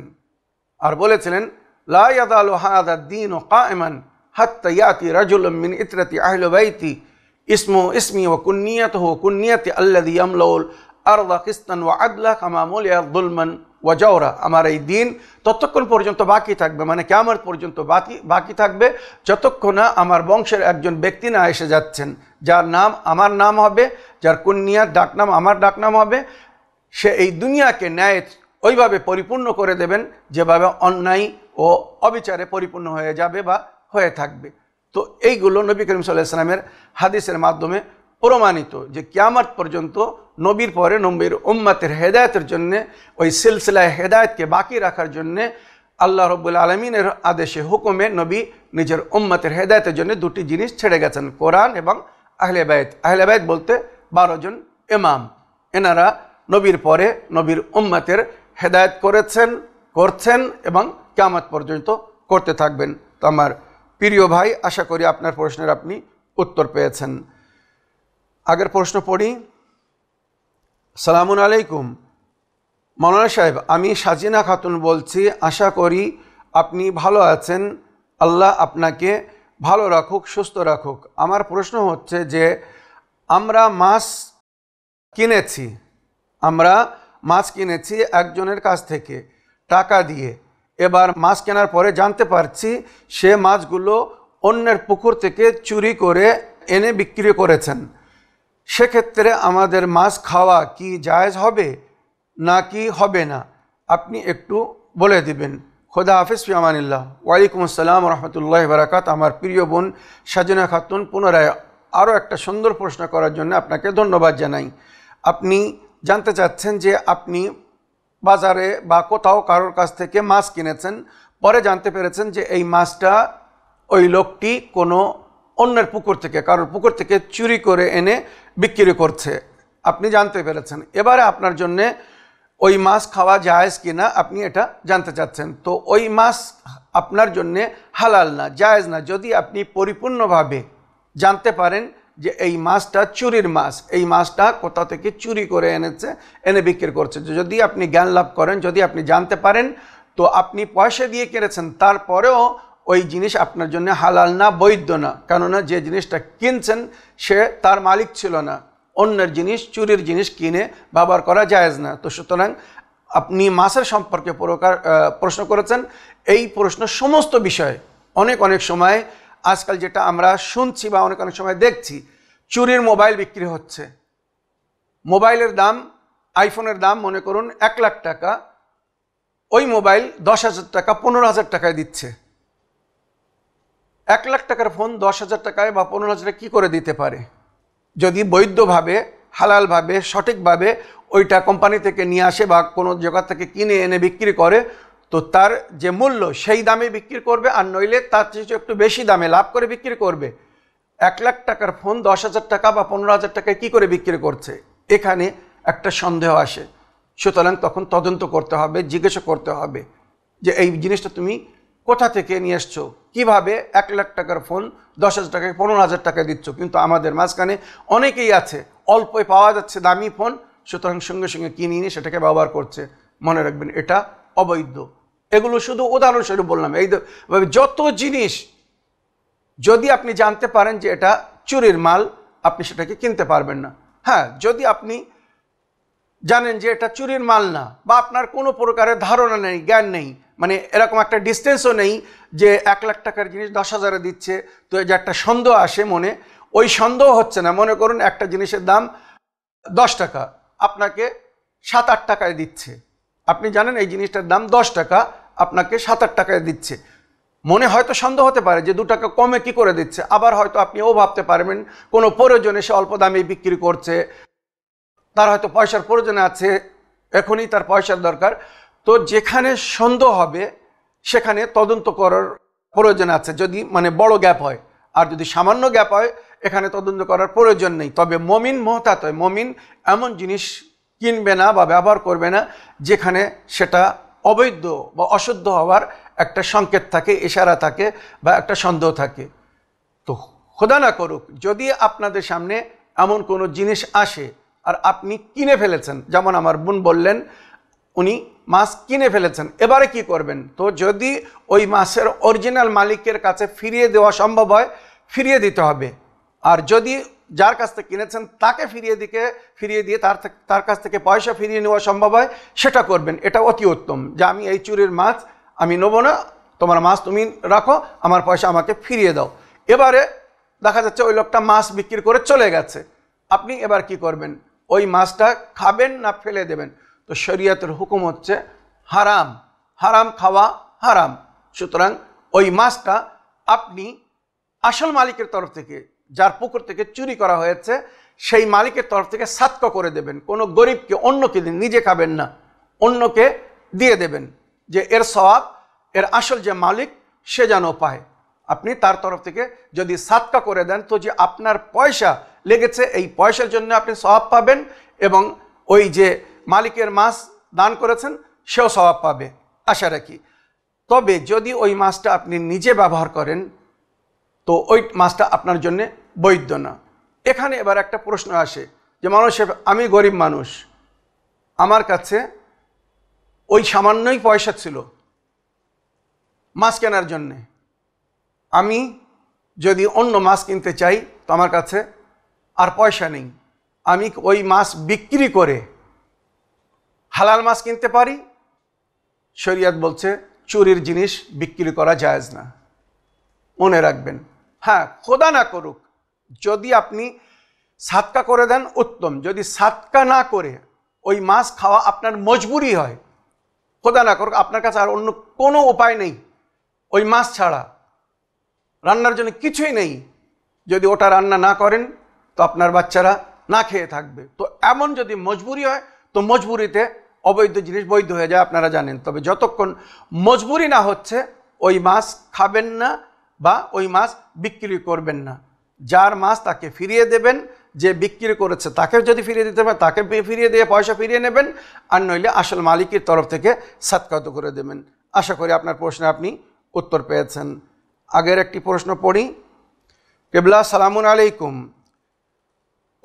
[SPEAKER 1] আর বলেছিলেন, লা ইয়াযালু হাযা দ্বীনু কাইমান হাত্তা ইয়াতি রাজুলুম মিন ইতরাতি আহলি বাইতি ইসমু ইসমি ওয়া কুনিয়াতুহু কুনিয়াতি আল্লাযী ইয়ামলাউল আরদা কিসতান ওয়া আদলা কামা মুলিয়া যুলমান ওয়া জাওরা। আমার এই দিন ততক্ষণ পর্যন্ত বাকি থাকবে, মানে কিয়ামত পর্যন্ত বাকি থাকবে, যতক্ষণ না আমার বংশের একজন ব্যক্তি না এসে যাচ্ছেন, যার নাম আমার নাম হবে, যার কুনিয়াত ডাকনাম আমার ডাকনাম হবে, সে এই দুনিয়াকে ন্যায় ওইভাবে পরিপূর্ণ করে দেবেন যেভাবে অন্যায় ও অবিচারে পরিপূর্ণ হয়ে যাবে বা হয়ে থাকবে। তো এইগুলো নবী করিম সাল্লাল্লাহু আলাইহি সাল্লামের হাদিসের মাধ্যমে প্রমাণিত যে কিয়ামত পর্যন্ত নবীর পরে নবীর উম্মতের হেদায়েতের জন্য, ওই সিলসিলায় হেদায়েতকে বাকি রাখার জন্য আল্লাহ রাব্বুল আলামিনের আদেশে হুকুমে নবী নিজের উম্মতের হেদায়েতের জন্য দুটি জিনিস ছেড়ে গেছেন, কোরআন এবং আহলে বাইত। আহলে বাইত বলতে 12 জন ইমাম, এনারা নবীর পরে নবীর উম্মতের হেদায়েত করছেন এবং কিয়ামত পর্যন্ত করতে থাকবেন। তো আমার প্রিয় ভাই, আশা করি আপনার প্রশ্নের আপনি উত্তর পেয়েছেন। আগের প্রশ্ন পড়ি। সালামুন আলাইকুম মাওলানা সাহেব, আমি সাজিনা খাতুন বলছি, আশা করি আপনি ভালো আছেন, আল্লাহ আপনাকে ভালো রাখুক, সুস্থ রাখুক। আমার প্রশ্ন হচ্ছে যে আমরা মাছ কিনেছি একজনের কাছ থেকে টাকা দিয়ে, এবার মাছ কেনার পরে জানতে পারছি সে মাছগুলো অন্যের পুকুর থেকে চুরি করে এনে বিক্রি করেছেন, সেক্ষেত্রে আমাদের মাছ খাওয়া কি জায়েজ হবে নাকি হবে না? আপনি একটু বলে দিবেন। খোদা হাফিজ, ফি আমানিল্লাহ। ওয়ালাইকুম আসসালাম রহমতুল্লাহ বারাকাত। আমার প্রিয় বোন সাজিনা খাতুন, পুনরায় আরও একটা সুন্দর প্রশ্ন করার জন্য আপনাকে ধন্যবাদ জানাই। আপনি জানতে চাচ্ছেন যে আপনি বাজারে বা কোথাও কারোর কাছ থেকে মাছ কিনেছেন, পরে জানতে পেরেছেন যে এই মাছটা ওই লোকটি কোনো অন্যের পুকুর থেকে, কারোর পুকুর থেকে চুরি করে এনে বিক্রি করছে, আপনি জানতে পেরেছেন। এবারে আপনার জন্যে ওই মাছ খাওয়া জায়েজ কিনা আপনি এটা জানতে চাচ্ছেন। তো ওই মাছ আপনার জন্যে হালাল না, জায়েজ না, যদি আপনি পরিপূর্ণভাবে জানতে পারেন যে এই মাছটা চুরির মাছ, এই মাছটা কোথা থেকে চুরি করে এনে বিক্রি করছে। যদি আপনি জ্ঞান লাভ করেন, যদি আপনি জানতে পারেন, তো আপনি পয়সা দিয়ে কিনেছেন, তারপরেও ওই জিনিস আপনার জন্য হালাল না, বৈধ না, কেননা যে জিনিসটা কিনছেন সে তার মালিক ছিল না, অন্যের জিনিস, চুরির জিনিস কিনে ব্যবহার করা জায়েজ না। তো সুতরাং আপনি মাছের সম্পর্কে প্রশ্ন করেছেন, এই প্রশ্ন সমস্ত বিষয়ে অনেক সময় আজকাল যেটা আমরা শুনছি বা অনেক সময় দেখছি, চুরির মোবাইল বিক্রি হচ্ছে, মোবাইলের দাম, আইফোনের দাম মনে করুন 1 লাখ টাকা, ওই মোবাইল 10,000 টাকা, 15,000 টাকায় দিচ্ছে। 1 লাখ টাকার ফোন 10,000 টাকায় বা 15,000 টাকায় কী করে দিতে পারে? যদি বৈধভাবে, হালালভাবে, সঠিকভাবে ওইটা কোম্পানি থেকে নিয়ে আসে বা কোনো জায়গা থেকে কিনে এনে বিক্রি করে, তো তার যে মূল্য সেই দামে বিক্রি করবে, আর নইলে তার চেয়ে একটু বেশি দামে লাভ করে বিক্রি করবে। 1 লাখ টাকার ফোন 10,000 টাকা বা 15,000 টাকায় কী করে বিক্রি করছে? এখানে একটা সন্দেহ আসে। সুতরাং তখন তদন্ত করতে হবে, জিজ্ঞাসা করতে হবে যে এই জিনিসটা তুমি কোথা থেকে নিয়ে এসছো, কীভাবে 1 লাখ টাকার ফোন 10,000 টাকায় 15,000 টাকায় দিচ্ছ। কিন্তু আমাদের মাঝখানে অনেকেই আছে, অল্পই পাওয়া যাচ্ছে দামি ফোন, সুতরাং সঙ্গে সঙ্গে কিনে নিয়ে সেটাকে ব্যবহার করছে। মনে রাখবেন, এটা অবৈধ, এগুলো শুধু উদাহরণস্বরূপ বললাম। এইভাবে যত জিনিস যদি আপনি জানতে পারেন যে এটা চুরির মাল, আপনি সেটাকে কিনতে পারবেন না। হ্যাঁ, যদি আপনি জানেন যে এটা চুরির মাল না, বা আপনার কোনো প্রকারের ধারণা নেই, জ্ঞান নেই, মানে এরকম একটা ডিস্টেন্সও নেই যে 1 লাখ টাকার জিনিস 10,000-এ দিচ্ছে, তো এই যে একটা সন্দেহ আসে মনে, ওই সন্দেহ হচ্ছে না। মনে করুন একটা জিনিসের দাম 10 টাকা, আপনাকে 7-8 টাকায় দিচ্ছে। আপনি জানেন এই জিনিসটার দাম 10 টাকা, আপনাকে 7-8 টাকায় দিচ্ছে। মনে হয়তো সন্দেহ হতে পারে যে 2 টাকা কমে কি করে দিচ্ছে। আবার হয়তো আপনিও ভাবতে পারবেন কোনো প্রয়োজনে সে অল্প দামে বিক্রি করছে, তার হয়তো পয়সার প্রয়োজন আছে, এখনই তার পয়সার দরকার। তো যেখানে সন্দেহ হবে সেখানে তদন্ত করার প্রয়োজন আছে, যদি মানে বড় গ্যাপ হয়। আর যদি সামান্য গ্যাপ হয়, এখানে তদন্ত করার প্রয়োজন নেই। তবে মুমিন মুহতাত হয়, মুমিন এমন জিনিস কিনবে না বা ব্যবহার করবে না যেখানে সেটা অবৈধ বা অশুদ্ধ হওয়ার একটা সংকেত থাকে, ইশারা থাকে, বা একটা সন্দেহ থাকে। তো খোদা না করুক যদি আপনাদের সামনে এমন কোনো জিনিস আসে আর আপনি কিনে ফেলেছেন, যেমন আমার বোন বললেন উনি মাছ কিনে ফেলেছেন, এবারে কি করবেন? তো যদি ওই মাছের অরিজিনাল মালিকের কাছে ফিরিয়ে দেওয়া সম্ভব হয়, ফিরিয়ে দিতে হবে। আর যদি যার কাছ থেকে কিনেছেন তাকে ফিরিয়ে দিয়ে তার কাছ থেকে পয়সা ফিরিয়ে নেওয়া সম্ভব হয়, সেটা করবেন। এটা অতি উত্তম, যে আমি এই চুরির মাছ আমি নেবো না, তোমার মাছ তুমি রাখো, আমার পয়সা আমাকে ফিরিয়ে দাও। এবারে দেখা যাচ্ছে ওই লোকটা মাছ বিক্রি করে চলে গেছে, আপনি এবার কি করবেন? ওই মাছটা খাবেন না ফেলে দেবেন? তো শরীয়তের হুকুম হচ্ছে হারাম, হারাম খাওয়া হারাম। সুতরাং ওই মাছটা আপনি আসল মালিকের তরফ থেকে, যার পুকুর থেকে চুরি করা হয়েছে, সেই মালিকের তরফ থেকে সাদকা করে দেবেন। কোনো গরিবকে, অন্যকে দিন, নিজে খাবেন না, অন্যকে দিয়ে দেবেন, যে এর সওয়াব এর আসল যে মালিক সে যেন পায়। আপনি তার তরফ থেকে যদি সাদকা করে দেন, তো যে আপনার পয়সা লেগেছে এই পয়সার জন্য আপনি সওয়াব পাবেন, এবং ওই যে মালিকের মাছ দান করেছেন সেও সওয়াব পাবে, আশা রাখি। তবে যদি ওই মাছটা আপনি নিজে ব্যবহার করেন, তো ওই মাছটা আপনার জন্য বৈধ না। এখানে এবার একটা প্রশ্ন আসে যে আমি গরিব মানুষ, আমার কাছে ওই সামান্যই পয়সা ছিল মাছ কেনার জন্যে, আমি যদি অন্য মাছ কিনতে চাই তো আমার কাছে আর পয়সা নেই, আমি ওই মাছ বিক্রি করে হালাল মাছ কিনতে পারি? শরীয়ত বলছে চুরির জিনিস বিক্রি করা জায়েজ না। মনে রাখবেন। হ্যাঁ, খোদা না করুক যদি আপনি সাদকা করে দেন উত্তম, যদি সাদকা না করে ওই মাছ খাওয়া আপনার মজবুরি হয়, খোদা না করুক আপনার কাছে আর অন্য কোনো উপায় নেই ওই মাছ ছাড়া, রান্নার জন্য কিছুই নেই, যদি ওটা রান্না না করেন তো আপনার বাচ্চারা না খেয়ে থাকবে। তো এমন যদি মজবুরি হয়, তো মজবুরিতে অবৈধ জিনিস বৈধ হয়ে যায়, আপনারা জানেন। তবে যতক্ষণ মজবুরি না হচ্ছে ওই মাছ খাবেন না বা ওই মাছ বিক্রি করবেন না। যার মাছ তাকে ফিরিয়ে দেবেন, যে বিক্রি করেছে তাকে যদি ফিরিয়ে দিতে পারে তাকে ফিরিয়ে দিয়ে পয়সা ফিরিয়ে নেবেন, আর নইলে আসল মালিকের তরফ থেকে সাদকাত করে দেবেন। আশা করি আপনার প্রশ্নে আপনি উত্তর পেয়েছেন। আগের একটি প্রশ্ন পড়ি। কেবলা সালামুন আলাইকুম।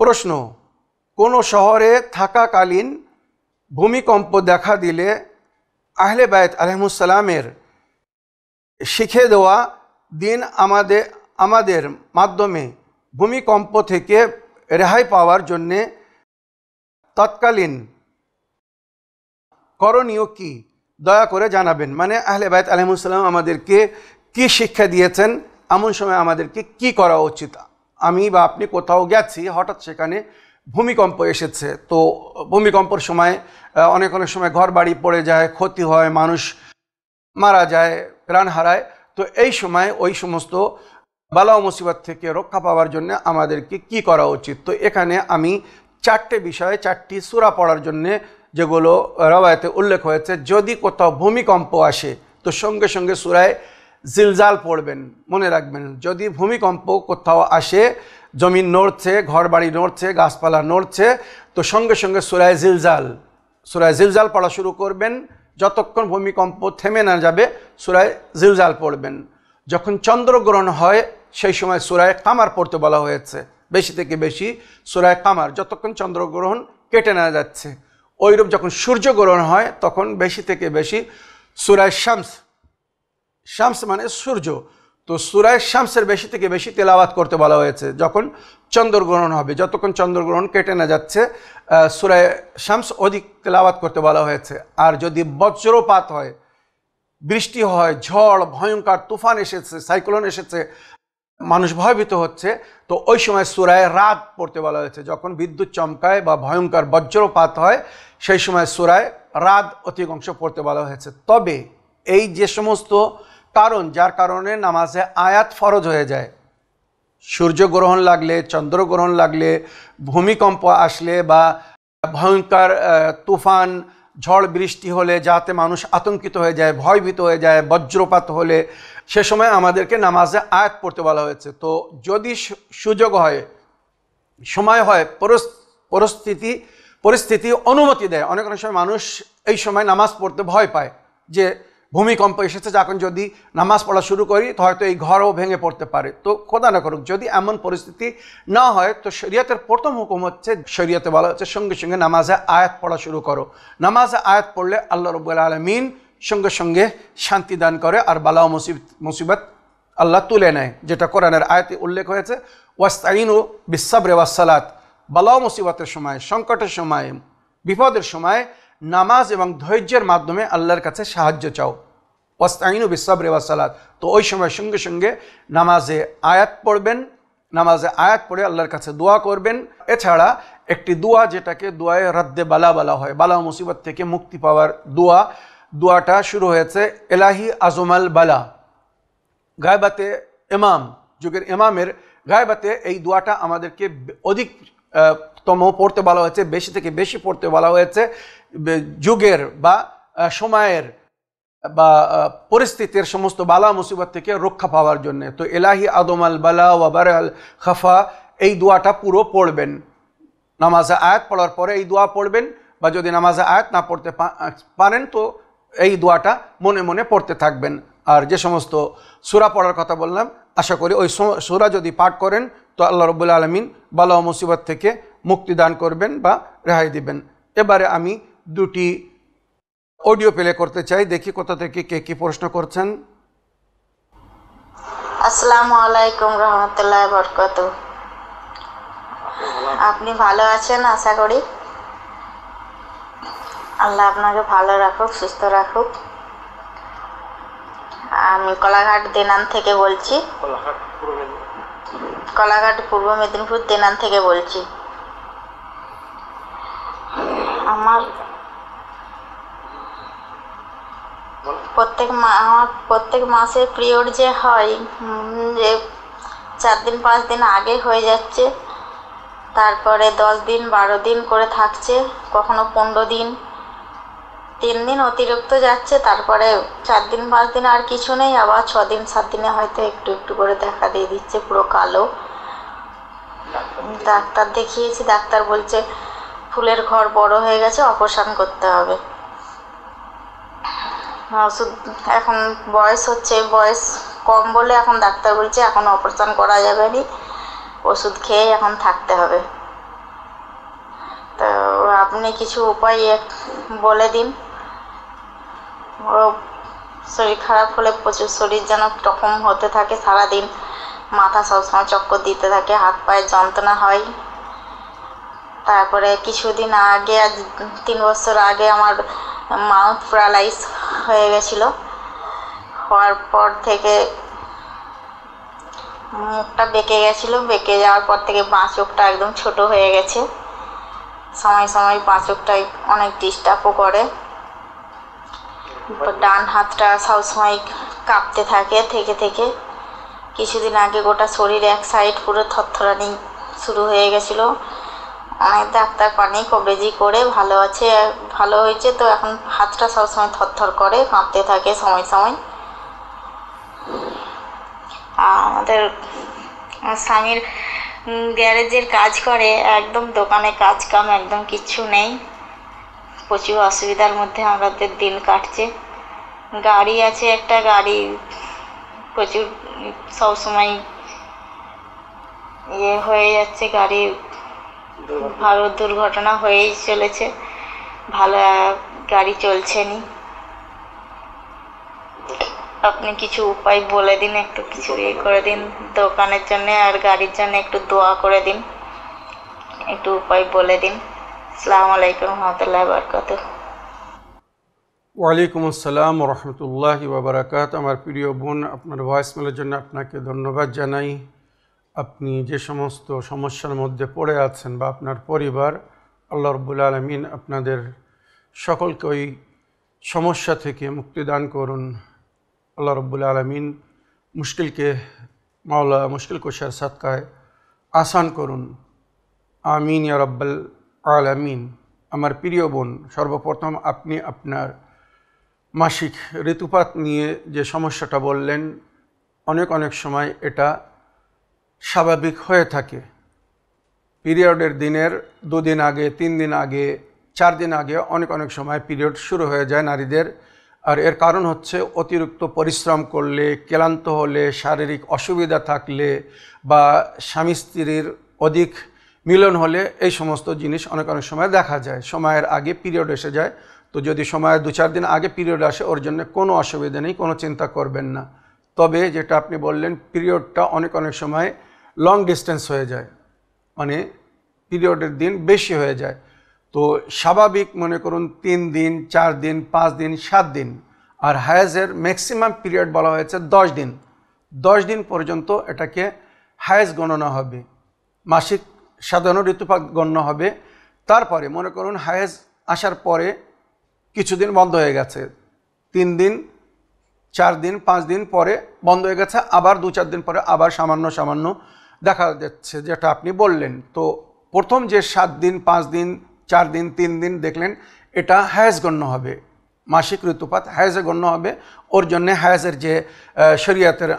[SPEAKER 1] প্রশ্ন, কোন শহরে থাকাকালীন ভূমিকম্প দেখা দিলে আহলে বায়ত আলাইহিমুসসালামের শিখে দেওয়া দিন আমাদের মাধ্যমে ভূমিকম্প থেকে রেহাই পাওয়ার জন্যে তৎকালীন করণীয় কি, দয়া করে জানাবেন। মানে আহলে বায়ত আলাইহিমুসসালাম আমাদেরকে কি শিক্ষা দিয়েছেন, এমন সময় আমাদেরকে কি করা উচিত। আমি বা আপনি কোথাও গেছি, হঠাৎ সেখানে ভূমিকম্প এসেছে, তো ভূমিকম্পর সময় অনেক সময় ঘর বাড়ি পড়ে যায়, ক্ষতি হয়, মানুষ মারা যায়, প্রাণ হারায়। তো এই সময় ওই সমস্ত বালা ও মুসিবত থেকে রক্ষা পাওয়ার জন্য আমাদেরকে কি করা উচিত। তো এখানে আমি 4টে বিষয়ে 4টি সূরা পড়ার জন্যে, যেগুলো রওয়ায়াতে উল্লেখ হয়েছে, যদি কোথাও ভূমিকম্প আসে তো সঙ্গে সঙ্গে সূরায়ে জিলজাল পড়বেন। মনে রাখবেন, যদি ভূমিকম্প কোথাও আসে, জমিন নড়ছে, ঘর বাড়ি নড়ছে, গাছপালা নড়ছে, তো সঙ্গে সঙ্গে সূরায়ে জিলজাল পড়া শুরু করবেন। যতক্ষণ ভূমিকম্প থেমে না যাবে সূরায়ে জিলজাল পড়বেন। যখন চন্দ্রগ্রহণ হয় সেই সময় সূরায়ে কামার পড়তে বলা হয়েছে, বেশি থেকে বেশি সূরায়ে কামার, যতক্ষণ চন্দ্রগ্রহণ কেটে না যাচ্ছে। ওইরূপ যখন সূর্যগ্রহণ হয় তখন বেশি থেকে বেশি সূরা শামস, শামস মানে সূর্য, তো সূরা শামসের বেশি থেকে বেশি তেলাওয়াত করতে বলা হয়েছে যখন চন্দ্রগ্রহণ হবে। যতক্ষণ চন্দ্রগ্রহণ কেটে না যাচ্ছে সূরা শামস অধিক তেলাওয়াত করতে বলা হয়েছে। আর যদি বজ্রপাত হয়, বৃষ্টি হয়, ঝড়, ভয়ঙ্কর তুফান এসেছে, সাইক্লোন এসেছে, মানুষ ভয়ভীত হচ্ছে, তো ওই সময় সূরা রাদ পড়তে বলা হয়েছে। যখন বিদ্যুৎ চমকায় বা ভয়ঙ্কর বজ্রপাত হয় সেই সময় সূরা রাদ অধিকাংশ পড়তে বলা হয়েছে। তবে এই যে সমস্ত কারণ যার কারণে নামাজে আয়াত ফরজ হয়ে যায়, সূর্যগ্রহণ লাগলে, চন্দ্রগ্রহণ লাগলে, ভূমিকম্প আসলে বা ভয়ঙ্কর তুফান, ঝড় বৃষ্টি হলে, যাতে মানুষ আতঙ্কিত হয়ে যায়, ভয়ভীত হয়ে যায়, বজ্রপাত হলে, সে সময় আমাদেরকে নামাজে আয়াত পড়তে বলা হয়েছে। তো যদি সুযোগ হয়, সময় হয়, পরিস্থিতি অনুমতি দেয়, অনেক অনেক সময় মানুষ এই সময় নামাজ পড়তে ভয় পায় যে ভূমিকম্প এসেছে, যখন যদি নামাজ পড়া শুরু করি তো হয়তো এই ঘরও ভেঙে পড়তে পারে। তো খোদা না করুক, যদি এমন পরিস্থিতি না হয় তো শরীয়তের প্রথম হুকুম হচ্ছে, শরীয়তে বলা হচ্ছে সঙ্গে সঙ্গে নামাজে আয়াত পড়া শুরু করো। নামাজে আয়াত পড়লে আল্লাহ রাব্বুল আলামিন সঙ্গে সঙ্গে শান্তি দান করে আর বালা ও মুসিবত আল্লাহ তুলে নেয়, যেটা কোরআনের আয়াতে উল্লেখ হয়েছে, ওয়াস্তাইনু বিসসাবরি ওয়াসসালাত। বালা ও মুসিবতের সময়, সংকটের সময়, বিপদের সময় নামাজ এবং ধৈর্যের মাধ্যমে আল্লাহর কাছে সাহায্য চাও। ওয়াস্তাইনু বিসসাবরি ওয়াসসালাত। তো ওই সময় সঙ্গে সঙ্গে নামাজে আয়াত পড়বেন, নামাজে আয়াত পড়ে আল্লাহর কাছে দোয়া করবেন। এছাড়া একটি দোয়া, যেটাকে দোয়ায়ে রাদ্দে বালা বলা হয়, বালা মুসিবত থেকে মুক্তি পাওয়ার দোয়া, দোয়াটা শুরু হয়েছে এলাহি আজমাল বালা। গায়বাতে ইমাম, যুগের ইমামের গায়বাতে এই দোয়াটা আমাদেরকে অধিকতম পড়তে বলা হয়েছে, বেশি থেকে বেশি পড়তে বলা হয়েছে, যুগের বা সময়ের বা পরিস্থিতির সমস্ত বালা মুসিবত থেকে রক্ষা পাওয়ার জন্য। তো এলাহি আদমাল বালা ওয়া বারাল খাফা, এই দোয়াটা পুরো পড়বেন। নামাজে আয়াত পড়ার পরে এই দোয়া পড়বেন, বা যদি নামাজে আয়াত না পড়তে পারেন তো এই দোয়াটা মনে মনে পড়তে থাকবেন। আর যে সমস্ত সূরা পড়ার কথা বললাম, আশা করি ওই সূরা যদি পাঠ করেন তো আল্লাহ রাব্বুল আলামিন বালা ও মুসিবত থেকে মুক্তি দান করবেন বা রেহাই দিবেন। এবারে আমি দুটি অডিও প্লে করতে চাই, দেখি কোথা থেকে কে কি প্রশ্ন করছেন।
[SPEAKER 2] আসসালামু আলাইকুম রহমতুল্লাহ বরকাতুহু। আপনি ভালো আছেন আশা করি। আল্লাহ আপনাকে ভালো রাখুক, সুস্থ রাখুক। আমি কলাঘাট দেনান থেকে বলছি, কলাঘাট পূর্ব মেদিনীপুর দেনান থেকে বলছি। আমার প্রত্যেক মাসে পিরিয়ড যে হয়, যে 4 দিন 5 দিন আগে হয়ে যাচ্ছে, তারপরে 10 দিন 12 দিন করে থাকছে, কখনো 15 দিন, 3 দিন অতিরিক্ত যাচ্ছে, তারপরে 4 দিন 5 দিন আর কিছু নেই, আবার 6 দিন 7 দিনে হয়তো একটু একটু করে দেখা দিয়ে দিচ্ছে, পুরো কালো। ডাক্তার দেখিয়েছি, ডাক্তার বলছে ফুলের ঘর বড় হয়ে গেছে, অপারেশন করতে হবে। ওষুধ, এখন বয়স হচ্ছে, বয়স কম বলে এখন ডাক্তার বলছে এখন অপারেশন করা যাবে না, ওষুধ খেয়ে এখন থাকতে হবে। তো আপনি কিছু উপায় বলে দিন। ওর শরীর খারাপ হলে প্রচুর শরীর যেন রকম হতে থাকে, সারাদিন মাথা সবসময় চক্কর দিতে থাকে, হাত পায়ে যন্ত্রণা হয়। তারপরে কিছুদিন আগে, আজ 3 বছর আগে আমার মাউথ প্যারালাইজ হয়ে গেছিল। হওয়ার পর থেকে মুখটা বেঁকে গেছিলো, বেঁকে যাওয়ার পর থেকে বাঁ চোখটা একদম ছোট হয়ে গেছে। সময় সময় বাঁ চোখটায় অনেক ডিস্টার্বও করে। ডান হাতটা সবসময় কাঁপতে থাকে থেকে। কিছুদিন আগে গোটা শরীর এক সাইড পুরো থরথরানি শুরু হয়ে গেছিলো। অনেক ডাক্তার পানি কবরেজি করে ভালো আছে, ভালো হয়েছে। তো এখন হাতটা সবসময় থরথর করে, কাঁপতে থাকে সময় সময়। আমাদের স্বামীর গ্যারেজের কাজ করে, একদম দোকানে কাজ কাম একদম কিচ্ছু নেই। প্রচুর অসুবিধার মধ্যে আমাদের দিন কাটছে। গাড়ি আছে একটা, গাড়ি প্রচুর সবসময় হয়ে যাচ্ছে, গাড়ি ভালো দুর্ঘটনা হয়েই চলেছে, ভালো গাড়ি চলছে নি। আপনি কিছু উপায় বলে দিন, একটু কিছু ইয়ে করে দিন, দোকানের জন্য আর গাড়ির জন্য একটু দোয়া করে দিন, একটু উপায় বলে দিন। আসসালামু আলাইকুম রহমতুল্লাহ বরকাতুহ।
[SPEAKER 1] ওয়ালাইকুম আসসালাম রহমতুল্লাহি ওয়াবারাকাত। আমার প্রিয় বোন, আপনার ভয়েসমেলের জন্য আপনাকে ধন্যবাদ জানাই। আপনি যে সমস্ত সমস্যার মধ্যে পড়ে আছেন বা আপনার পরিবার, আল্লাহ রাব্বুল আলামিন আপনাদের সকলকে ওই সমস্যা থেকে মুক্তি দান করুন। আল্লাহ রাব্বুল আলামিন মুশকিল কুশার সাদকায় আসান করুন। আমিন ইয়া রাব্বাল আলামিন। আমার প্রিয় বোন, সর্বপ্রথম আপনি আপনার মাসিক ঋতুপাত নিয়ে যে সমস্যাটা বললেন, অনেক সময় এটা স্বাভাবিক হয়ে থাকে। পিরিয়ডের দিনের 2 দিন আগে, 3 দিন আগে, 4 দিন আগে অনেক সময় পিরিয়ড শুরু হয়ে যায় নারীদের। আর এর কারণ হচ্ছে অতিরিক্ত পরিশ্রম করলে, ক্লান্ত হলে, শারীরিক অসুবিধা থাকলে বা স্বামী স্ত্রীর অধিক মিলন হলে এই সমস্ত জিনিস অনেক সময় দেখা যায়। সময়ের আগে পিরিয়ড এসে যায়। তো যদি সময়ের 2-4 দিন আগে পিরিয়ড আসে, ওর জন্য কোনো অসুবিধা নেই, কোনো চিন্তা করবেন না। তবে যেটা আপনি বললেন, পিরিয়ডটা অনেক সময় লং ডিস্টেন্স হয়ে যায়, মানে পিরিয়ডের দিন বেশি হয়ে যায়। তো স্বাভাবিক মনে করুন 3 দিন, 4 দিন, 5 দিন, 7 দিন। আর হায়েজের ম্যাক্সিমাম পিরিয়ড বলা হয়েছে 10 দিন। 10 দিন পর্যন্ত এটাকে হায়েজ গণনা হবে, মাসিক সাধারণ ঋতুপাত গণ্য হবে। তারপরে মনে করুন হায়েজ আসার পরে কিছুদিন বন্ধ হয়ে গেছে, 3 দিন, 4 দিন, 5 দিন পরে বন্ধ হয়ে গেছে, আবার 2-4 দিন পরে আবার সামান্য দেখা যাচ্ছে, যেটা আপনি বললেন। তো প্রথম যে 7 দিন, 5 দিন, 4 দিন, 3 দিন দেখলেন, এটা হায়েজ গণ্য হবে, মাসিক ঋতুপাত হায়েজে গণ্য হবে। ওর জন্যে হায়েজের যে শরীয়তের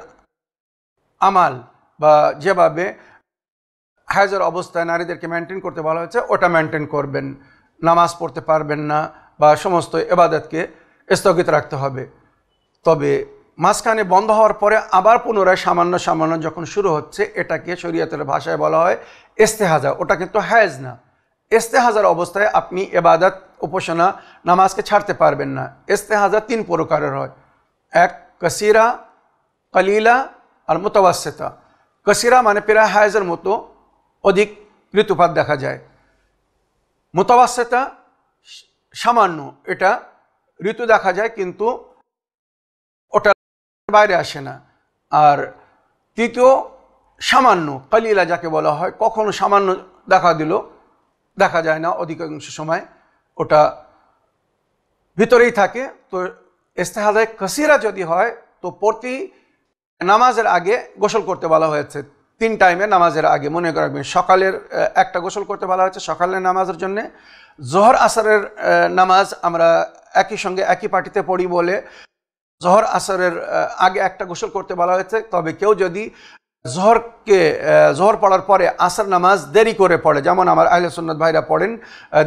[SPEAKER 1] আমাল বা যেভাবে হায়েজের অবস্থায় নারীদেরকে মেনটেন করতে বলা হয়েছে, ওটা মেনটেন করবেন। নামাজ পড়তে পারবেন না বা সমস্ত ইবাদতকে স্থগিত রাখতে হবে। তবে মাঝখানে বন্ধ হওয়ার পরে আবার পুনরায় সামান্য যখন শুরু হচ্ছে, এটাকে শরীয়তের ভাষায় বলা হয় ইস্তেহাজা। ওটা কিন্তু হায়েজ না। ইস্তেহাজার অবস্থায় আপনি ইবাদত, উপাসনা, নামাজকে ছাড়তে পারবেন না। ইস্তেহাজা 3 প্রকারের হয়। এক কাসিরা, কালিলা আর মুতাওয়াসিতা। কাসিরা মানে প্রায় হায়েজের মতো অধিক ঋতুপাত দেখা যায়। মুতাওয়াসিতা সামান্য, এটা ঋতু দেখা যায় কিন্তু ওটা বাইরে আসে না। আর তৃতীয় সামান্য, কালিলা যাকে বলা হয়, কখনো সামান্য দেখা যায় না, অধিকাংশ সময় ওটা ভিতরেই থাকে। তো ইস্তেহাজায় কাসিরা যদি হয়, তো প্রতি নামাজের আগে গোসল করতে বলা হয়েছে। 3 টাইমে নামাজের আগে মনে রাখবেন। সকালের একটা গোসল করতে বলা হয়েছে সকালের নামাজের জন্য। জোহর আসরের নামাজ আমরা একই সঙ্গে একই পার্টিতে পড়ি বলে জোহর আসরের আগে একটা গোসল করতে বলা হয়েছে। তবে কেউ যদি জোহর পড়ার পরে আসর নামাজ দেরি করে পড়ে, যেমন আমার আহলে সুন্নাত ভাইরা পড়েন,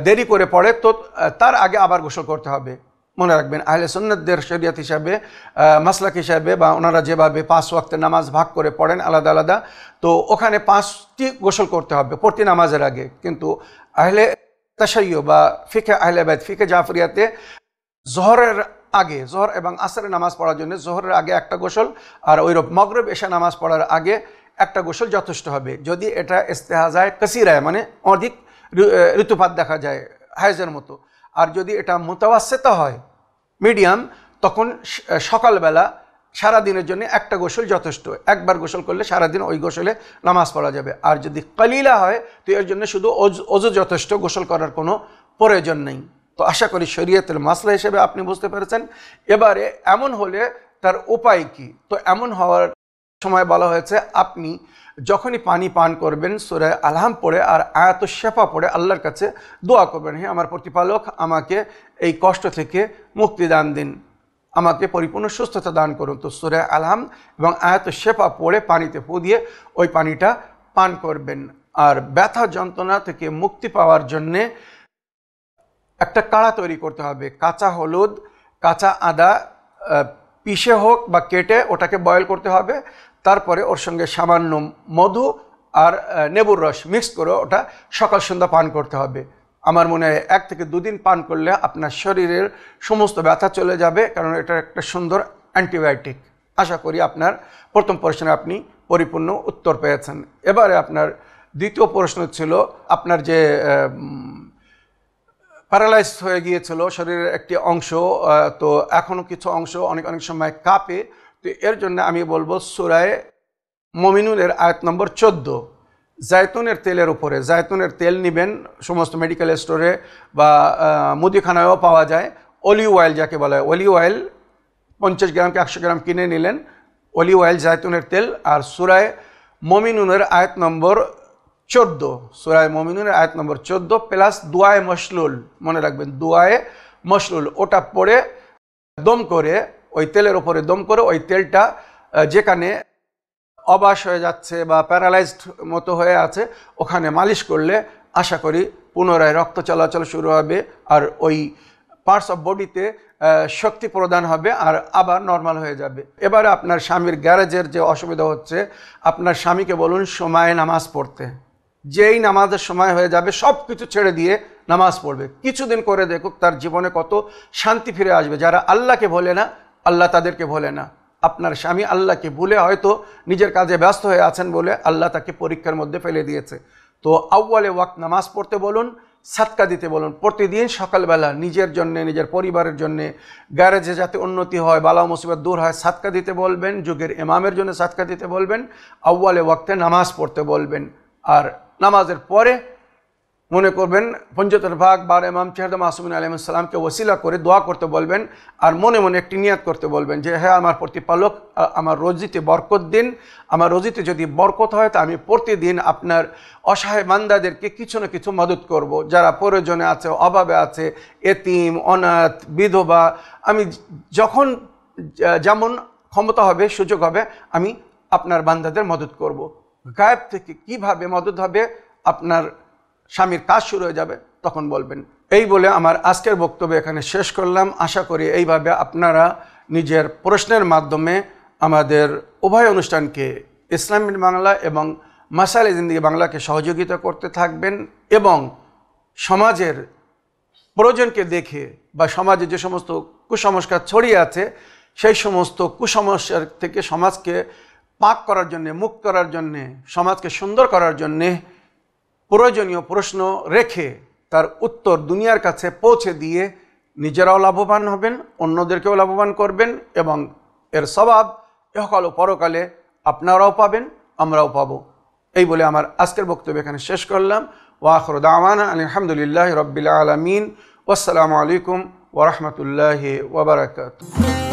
[SPEAKER 1] দেরি করে পড়ে, তো তার আগে আবার গোসল করতে হবে। মনে রাখবেন, আহলে সুন্নাতদের শরীয়ত হিসাবে, মাসলাক হিসাবে, বা ওনারা যেভাবে 5 ওয়াক্তের নামাজ ভাগ করে পড়েন আলাদা, তো ওখানে 5টি গোসল করতে হবে প্রতি নামাজের আগে। কিন্তু আহলে তাশাইয়্যু বা ফিকে আহলে বাইত, ফিকে জাফরিয়াতে জোহরের আগে, জোহর এবং আসরের নামাজ পড়ার জন্য জোহরের আগে একটা গোসল, আর ওইরূপ মাগরিব এশা নামাজ পড়ার আগে একটা গোসল যথেষ্ট হবে। যদি এটা ইস্তেহাজায় কাসিরায় মানে অধিক ঋতুপাত দেখা যায় হায়েজের মতো, আর যদি এটা মুতাওয়াসিতা হয়, মিডিয়াম, তখন সকালবেলা সারাদিনের জন্য একটা গোসল যথেষ্ট। একবার গোসল করলে সারাদিন ওই গোসলে নামাজ পড়া যাবে। আর যদি কালিলা হয়, তো এর জন্য শুধু অজু যথেষ্ট, গোসল করার কোনো প্রয়োজন নেই। তো আশা করি শরীয়তের মাসলা হিসেবে আপনি বুঝতে পেরেছেন। এবারে এমন হলে তার উপায় কি? তো এমন হওয়ার সময় বলা হয়েছে, আপনি যখনই পানি পান করবেন, সূরা আলহাম পড়ে আর আয়াতুশ শিফা পড়ে আল্লাহর কাছে দোয়া করবেন, হে আমার প্রতিপালক, আমাকে এই কষ্ট থেকে মুক্তি দান দিন, আমাকে পরিপূর্ণ সুস্থতা দান করুন। তো সূরা আলহাম এবং আয়াতুশ শিফা পড়ে পানিতে ফু দিয়ে ওই পানিটা পান করবেন। আর ব্যথা যন্ত্রণা থেকে মুক্তি পাওয়ার জন্যে একটা কাড়া তৈরি করতে হবে। কাঁচা হলুদ, কাঁচা আদা পিষে হোক বা কেটে ওটাকে বয়েল করতে হবে। তারপরে ওর সঙ্গে সামান্য মধু আর লেবুর রস মিক্স করে ওটা সকাল সন্ধ্যা পান করতে হবে। আমার মনে হয় 1 থেকে 2 দিন পান করলে আপনার শরীরের সমস্ত ব্যথা চলে যাবে, কারণ এটা একটা সুন্দর অ্যান্টিবায়োটিক। আশা করি আপনার প্রথম প্রশ্নে আপনি পরিপূর্ণ উত্তর পেয়েছেন। এবারে আপনার দ্বিতীয় প্রশ্ন ছিল আপনার যে প্যারালাইজ হয়ে গিয়েছিল শরীরের একটি অংশ, তো এখনও কিছু অংশ অনেক সময় কাঁপে। তো এর জন্য আমি বলবো সূরা মুমিনুনের আয়াত নম্বর 14, জায়তুনের তেলের উপরে। জায়তুনের তেল নেবেন, সমস্ত মেডিকেল স্টোরে বা মুদিখানায়ও পাওয়া যায়। অলিভ অয়েল যাকে বলা হয়, অলিভ অয়েল 50 গ্রাম কি 100 গ্রাম কিনে নিলেন, অলিভ অয়েল, জায়তুনের তেল। আর সূরা মুমিনুনের আয়াত নম্বর 14, সূরা মুমিনুনের আয়াত নম্বর 14 প্লাস দুআয়ে মশলুল, মনে রাখবেন দুআয়ে মশলুল, ওটা পড়ে দম করে ওই তেলের উপরে দম করে ওই তেলটা যেখানে অবাস হয়ে যাচ্ছে বা প্যারালাইজড মতো হয়ে আছে ওখানে মালিশ করলে আশা করি পুনরায় রক্ত চলাচল শুরু হবে, আর ওই পার্টস অফ বডিতে শক্তি প্রদান হবে আর আবার নর্মাল হয়ে যাবে। এবারে আপনার স্বামীর গ্যারেজের যে অসুবিধা হচ্ছে, আপনার স্বামীকে বলুন সময়ে নামাজ পড়তে। যেই নামাজের সময় হয়ে যাবে সব কিছু ছেড়ে দিয়ে নামাজ পড়বে, কিছুদিন করে দেখুক তার জীবনে কত শান্তি ফিরে আসবে। যারা আল্লাহকে ভোলে না, আল্লাহ তাদেরকে ভোলে না। আপনার স্বামী আল্লাহকে ভুলে হয়তো নিজের কাজে ব্যস্ত হয়ে আছেন বলে আল্লাহ তাকে পরীক্ষার মধ্যে ফেলে দিয়েছে। তো আউয়ালে ওয়াক্ত নামাজ পড়তে বলুন, সাদকা দিতে বলুন। প্রতিদিন সকালবেলা নিজের জন্যে, নিজের পরিবারের জন্যে, গ্যারেজে যাতে উন্নতি হয়, বালা মুসিবত দূর হয়, সাদকা দিতে বলবেন। যুগের ইমামের জন্য সাদকা দিতে বলবেন। আউয়ালে ওয়াক্তে নামাজ পড়তে বলবেন। আর নামাজের পরে মনে করবেন 75 ভাগ বার ইমাম চেহারা মাসুমিন আলাইহিস সালামকে ওসিলা করে দোয়া করতে বলবেন। আর মনে মনে একটি নিয়াত করতে বলবেন যে হ্যাঁ আমার প্রতিপালক আমার রোজিতে বরকত দিন, আমার রোজিতে যদি বরকত হয় তা আমি প্রতিদিন আপনার অসহায় বান্দাদেরকে কিছু না কিছু মদত করব, যারা প্রয়োজনে আছে, অভাবে আছে, এতিম, অনাথ, বিধবা। আমি যখন যেমন ক্ষমতা হবে, সুযোগ হবে, আমি আপনার বান্দাদের মদত করব। গায়েব থেকে কিভাবে মদত হবে, আপনার স্বামীর কাজ শুরু হয়ে যাবে, তখন বলবেন। এই বলে আমার আজকের বক্তব্য এখানে শেষ করলাম। আশা করি এইভাবে আপনারা নিজের প্রশ্নের মাধ্যমে আমাদের উভয় অনুষ্ঠানকে, ইসলামিক বাংলা এবং মাসাইলে জিন্দেগি বাংলাকে সহযোগিতা করতে থাকবেন এবং সমাজের প্রয়োজনকে দেখে বা সমাজে যে সমস্ত কুসংস্কার ছড়িয়ে আছে সেই সমস্ত কুসংস্কার থেকে সমাজকে পাক করার জন্যে, মুক্ত করার জন্যে, সমাজকে সুন্দর করার জন্যে প্রয়োজনীয় প্রশ্ন রেখে তার উত্তর দুনিয়ার কাছে পৌঁছে দিয়ে নিজেরাও লাভবান হবেন, অন্যদেরকেও লাভবান করবেন এবং এর সওয়াব ইহকাল ও পরকালে আপনারাও পাবেন, আমরাও পাবো। এই বলে আমার আজকের বক্তব্য এখানে শেষ করলাম। ওয়া আখিরু দাওয়ানা আলহামদুলিল্লাহি রাব্বিল আলামিন। ওয়াসসালামু আলাইকুম ওয়া রাহমাতুল্লাহি ওয়া বারাকাতুহু।